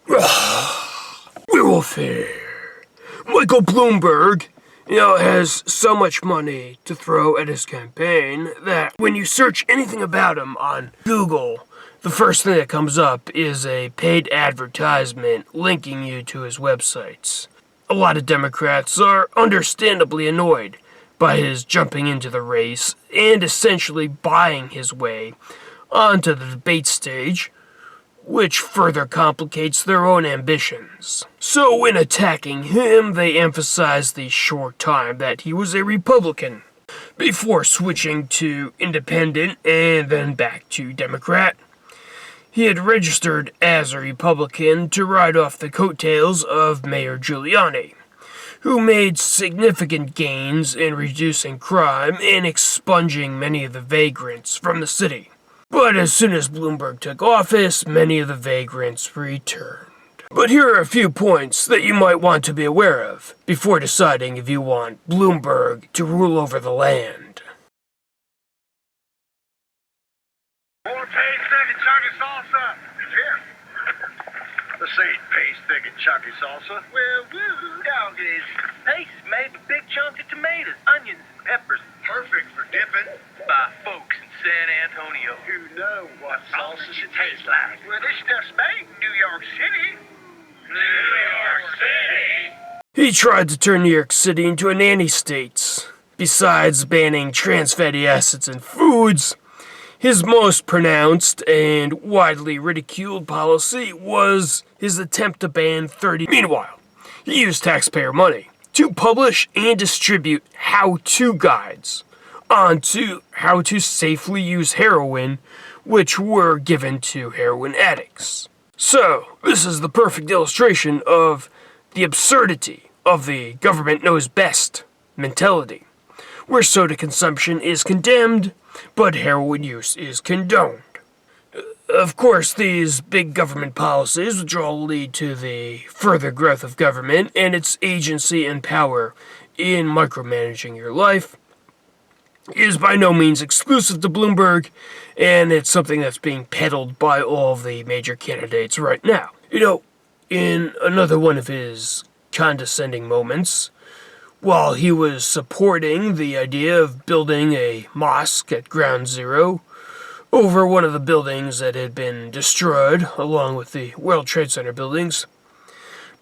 Werewolf here. Michael Bloomberg, has so much money to throw at his campaign that when you search anything about him on Google, the first thing that comes up is a paid advertisement linking you to his websites. A lot of Democrats are understandably annoyed by his jumping into the race and essentially buying his way onto the debate stage, which further complicates their own ambitions. So when attacking him, they emphasize the short time that he was a Republican, before switching to Independent and then back to Democrat. He had registered as a Republican to ride off the coattails of Mayor Giuliani, who made significant gains in reducing crime and expunging many of the vagrants from the city. But as soon as Bloomberg took office, many of the vagrants returned. But here are a few points that you might want to be aware of before deciding if you want Bloomberg to rule over the land. More paste, thick, and chunky salsa. Yeah. This ain't paste, thick, and chunky salsa. Well, woo, dog it is. Paste is made with big chunks of tomatoes, onions, and peppers. Perfect for dipping. By folks in San Antonio. Who know what salsa should taste like. Well, this stuff's made in New York City. New York City. He tried to turn New York City into a nanny state. Besides banning trans fatty acids in foods, his most pronounced and widely ridiculed policy was his attempt to ban 30. Meanwhile, he used taxpayer money to publish and distribute how-to guides onto how to safely use heroin, which were given to heroin addicts. So, this is the perfect illustration of the absurdity of the government knows best mentality, where soda consumption is condemned, but heroin use is condoned. Of course, these big government policies, which all lead to the further growth of government and its agency and power in micromanaging your life, is by no means exclusive to Bloomberg, and it's something that's being peddled by all of the major candidates right now. In another one of his condescending moments, while he was supporting the idea of building a mosque at Ground Zero over one of the buildings that had been destroyed, along with the World Trade Center buildings,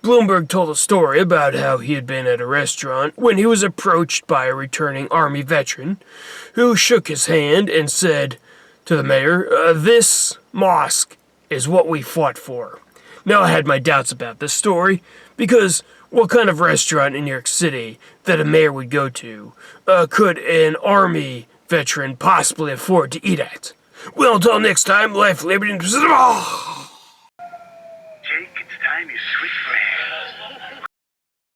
Bloomberg told a story about how he had been at a restaurant when he was approached by a returning Army veteran who shook his hand and said to the mayor, "This mosque is what we fought for." Now, I had my doubts about this story because what kind of restaurant in New York City that a mayor would go to could an Army veteran possibly afford to eat at? Well, until next time, life, liberty, and...